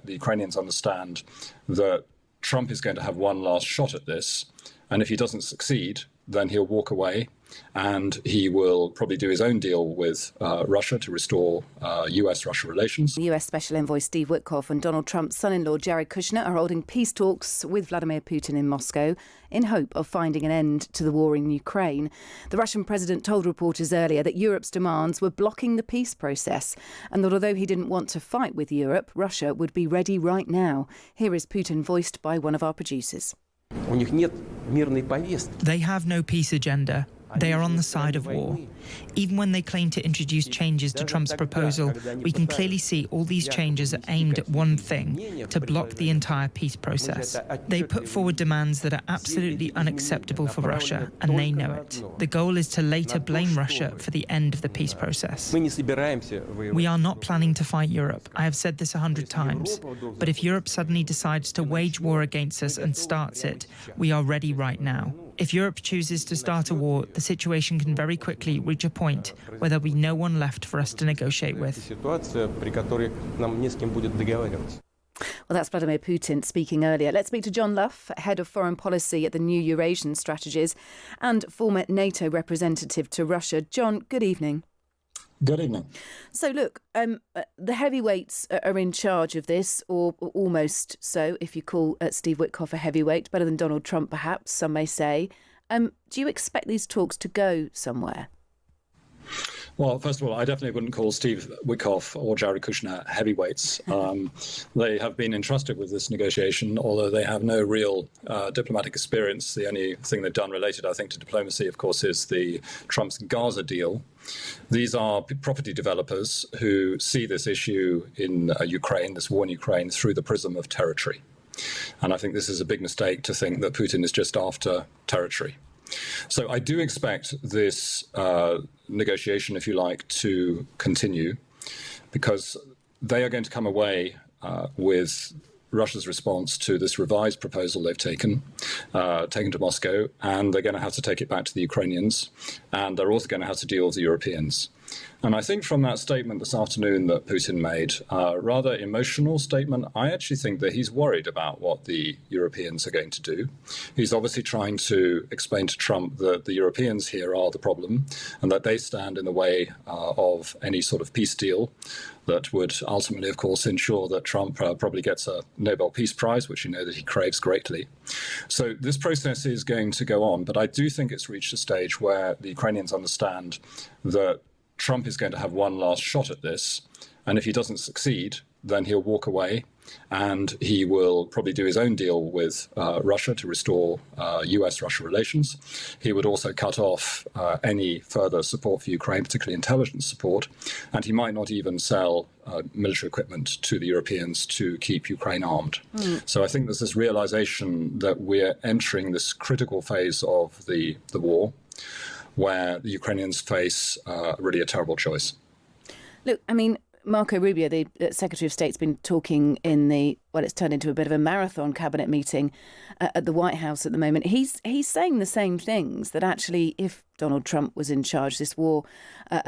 the Ukrainians understand that Trump is going to have one last shot at this, and if he doesn't succeed, then he'll walk away and he will probably do his own deal with Russia to restore US-Russia relations. US Special Envoy Steve Witkoff and Donald Trump's son-in-law Jared Kushner are holding peace talks with Vladimir Putin in Moscow in hope of finding an end to the war in Ukraine. The Russian president told reporters earlier that Europe's demands were blocking the peace process and that although he didn't want to fight with Europe, Russia would be ready right now. Here is Putin voiced by one of our producers. They have no peace agenda. They are on the side of war. Even when they claim to introduce changes to Trump's proposal, we can clearly see all these changes are aimed at one thing, to block the entire peace process. They put forward demands that are absolutely unacceptable for Russia, and they know it. The goal is to later blame Russia for the end of the peace process. We are not planning to fight Europe. I have said this 100 times. But if Europe suddenly decides to wage war against us and starts it, we are ready right now. If Europe chooses to start a war, the situation can very quickly reach a point where there'll be no one left for us to negotiate with. Well, that's Vladimir Putin speaking earlier. Let's speak to John Lough, Head of Foreign Policy at the New Eurasian Strategies and former NATO representative to Russia. John, good evening. Good evening. So, look, the heavyweights are in charge of this, or almost so, if you call Steve Witkoff a heavyweight, better than Donald Trump, perhaps, some may say. Do you expect these talks to go somewhere? Well, first of all, I definitely wouldn't call Steve Witkoff or Jared Kushner heavyweights. They have been entrusted with this negotiation, although they have no real diplomatic experience. The only thing they've done related, I think, to diplomacy, of course, is the Trump's Gaza deal. These are property developers who see this issue in Ukraine, this war in Ukraine, through the prism of territory. And I think this is a big mistake to think that Putin is just after territory. So I do expect this negotiation, if you like, to continue, because they are going to come away with Russia's response to this revised proposal they've taken to Moscow, and they're going to have to take it back to the Ukrainians, and they're also going to have to deal with the Europeans. And I think from that statement this afternoon that Putin made, a rather emotional statement, I actually think that he's worried about what the Europeans are going to do. He's obviously trying to explain to Trump that the Europeans here are the problem and that they stand in the way of any sort of peace deal that would ultimately, of course, ensure that Trump probably gets a Nobel Peace Prize, which you know that he craves greatly. So this process is going to go on, but I do think it's reached a stage where the Ukrainians understand that Trump is going to have one last shot at this, and if he doesn't succeed, then he'll walk away and he will probably do his own deal with Russia to restore US-Russia relations. He would also cut off any further support for Ukraine, particularly intelligence support, and he might not even sell military equipment to the Europeans to keep Ukraine armed. So I think there's this realization that we're entering this critical phase of the war, where the Ukrainians face really a terrible choice. Look, I mean, Marco Rubio, the Secretary of State's been talking in it's turned into a bit of a marathon cabinet meeting at the White House at the moment. He's saying the same things, that actually if Donald Trump was in charge, this war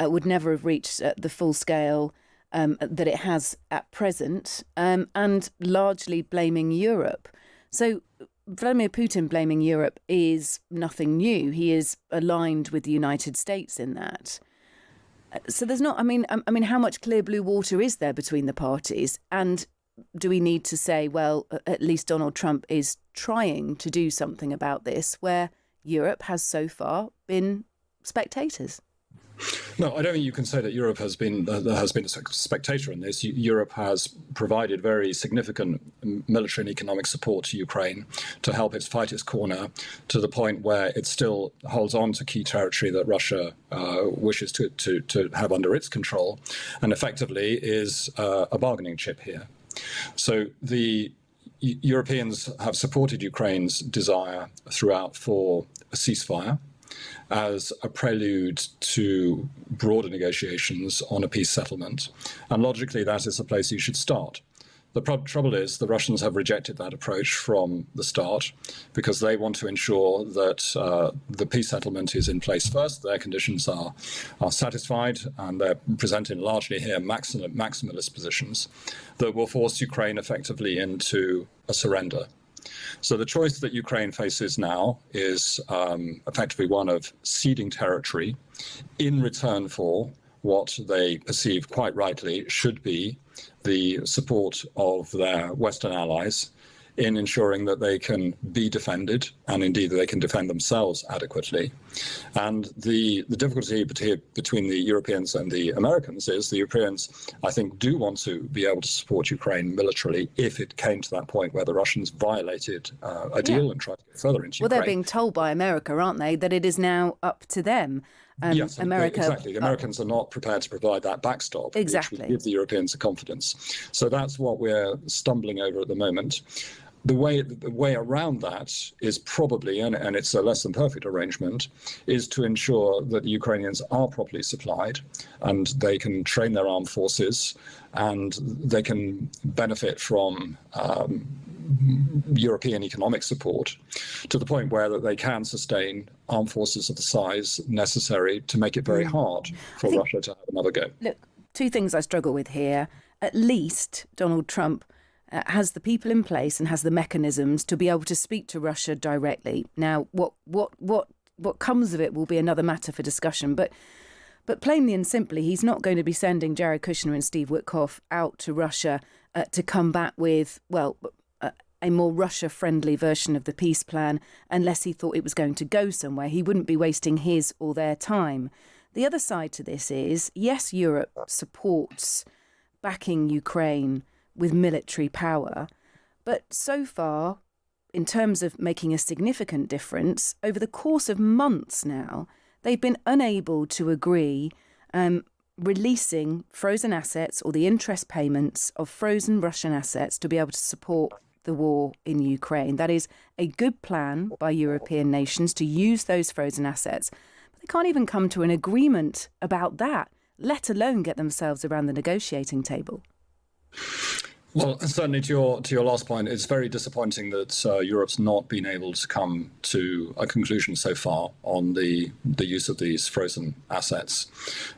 would never have reached the full scale that it has at present, and largely blaming Europe. So Vladimir Putin blaming Europe is nothing new. He is aligned with the United States in that. So there's not, I mean, how much clear blue water is there between the parties? And do we need to say, well, at least Donald Trump is trying to do something about this, where Europe has so far been spectators? No, I don't think you can say that Europe has been a spectator in this. Europe has provided very significant military and economic support to Ukraine to help it fight its corner, to the point where it still holds on to key territory that Russia wishes to have under its control, and effectively is a bargaining chip here. So the Europeans have supported Ukraine's desire throughout for a ceasefire as a prelude to broader negotiations on a peace settlement. And logically, that is the place you should start. The trouble is the Russians have rejected that approach from the start because they want to ensure that the peace settlement is in place first, their conditions are satisfied, and they're presenting largely here maximalist positions that will force Ukraine effectively into a surrender. So the choice that Ukraine faces now is effectively one of ceding territory in return for what they perceive quite rightly should be the support of their Western allies in ensuring that they can be defended, and indeed that they can defend themselves adequately. And the difficulty between the Europeans and the Americans is the Europeans, I think, do want to be able to support Ukraine militarily if it came to that point where the Russians violated a deal and tried to get further into Ukraine. Well, they're being told by America, aren't they, that it is now up to them. Yes, America, exactly. The Americans are not prepared to provide that backstop, which would give the Europeans the confidence. So that's what we're stumbling over at the moment. The way around that is probably, and it's a less than perfect arrangement, is to ensure that the Ukrainians are properly supplied and they can train their armed forces and they can benefit from European economic support to the point where that they can sustain armed forces of the size necessary to make it very hard for Russia to have another go. Look, two things I struggle with here. At least Donald Trump has the people in place and has the mechanisms to be able to speak to Russia directly. Now, what comes of it will be another matter for discussion. But plainly and simply, he's not going to be sending Jared Kushner and Steve Witkoff out to Russia to come back with, a more Russia-friendly version of the peace plan unless he thought it was going to go somewhere. He wouldn't be wasting his or their time. The other side to this is, yes, Europe supports backing Ukraine with military power, but so far, in terms of making a significant difference, over the course of months now, they've been unable to agree releasing frozen assets or the interest payments of frozen Russian assets to be able to support the war in Ukraine. That is a good plan by European nations to use those frozen assets. But they can't even come to an agreement about that, let alone get themselves around the negotiating table. Well, certainly to your last point, it's very disappointing that Europe's not been able to come to a conclusion so far on the use of these frozen assets.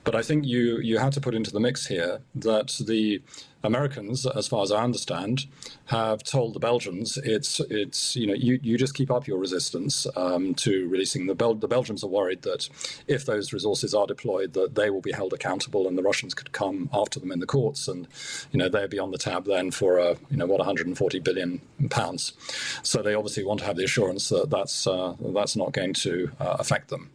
But I think you have to put into the mix here that the Americans, as far as I understand, have told the Belgians it's you just keep up your resistance to releasing the Belgians are worried that if those resources are deployed, that they will be held accountable and the Russians could come after them in the courts, and they'd be on the tab then for 140 billion pounds. So they obviously want to have the assurance that that's not going to affect them.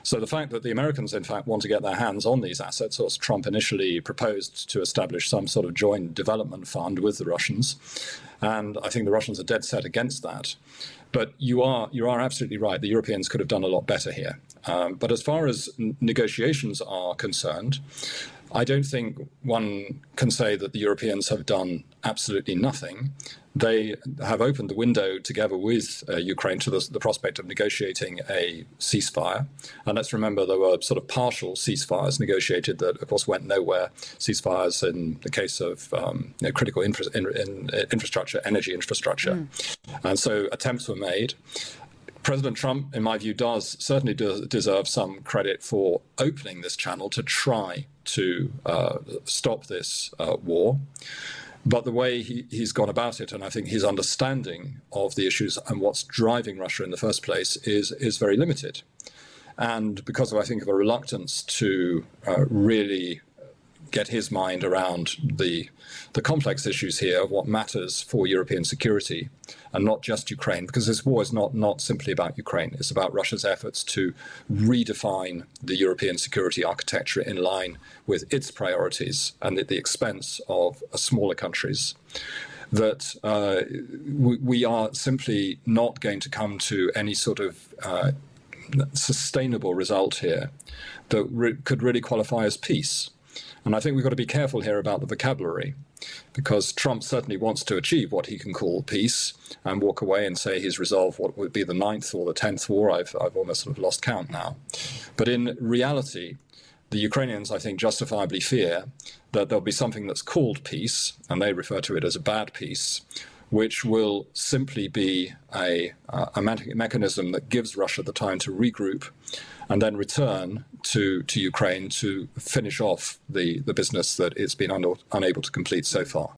So the fact that the Americans, in fact, want to get their hands on these assets, as Trump initially proposed to establish some sort of joint development fund with the Russians, and I think the Russians are dead set against that. But you are absolutely right. The Europeans could have done a lot better here. But as far as negotiations are concerned, I don't think one can say that the Europeans have done absolutely nothing. They have opened the window together with Ukraine to the prospect of negotiating a ceasefire. And let's remember there were sort of partial ceasefires negotiated that, of course, went nowhere. Ceasefires in the case of critical infrastructure, energy infrastructure. And so attempts were made. President Trump, in my view, certainly deserve some credit for opening this channel to try to stop this war. But the way he's gone about it, and I think his understanding of the issues and what's driving Russia in the first place is very limited. And because of, I think, of a reluctance to really get his mind around the complex issues here of what matters for European security, and not just Ukraine, because this war is not simply about Ukraine. It's about Russia's efforts to redefine the European security architecture in line with its priorities and at the expense of smaller countries. That we are simply not going to come to any sort of sustainable result here that could really qualify as peace. And I think we've got to be careful here about the vocabulary, because Trump certainly wants to achieve what he can call peace and walk away and say he's resolved what would be the 9th or the 10th war. I've almost sort of lost count now. But in reality, the Ukrainians, I think, justifiably fear that there'll be something that's called peace, and they refer to it as a bad peace, which will simply be a mechanism that gives Russia the time to regroup and then return to Ukraine to finish off the business that it's been unable to complete so far.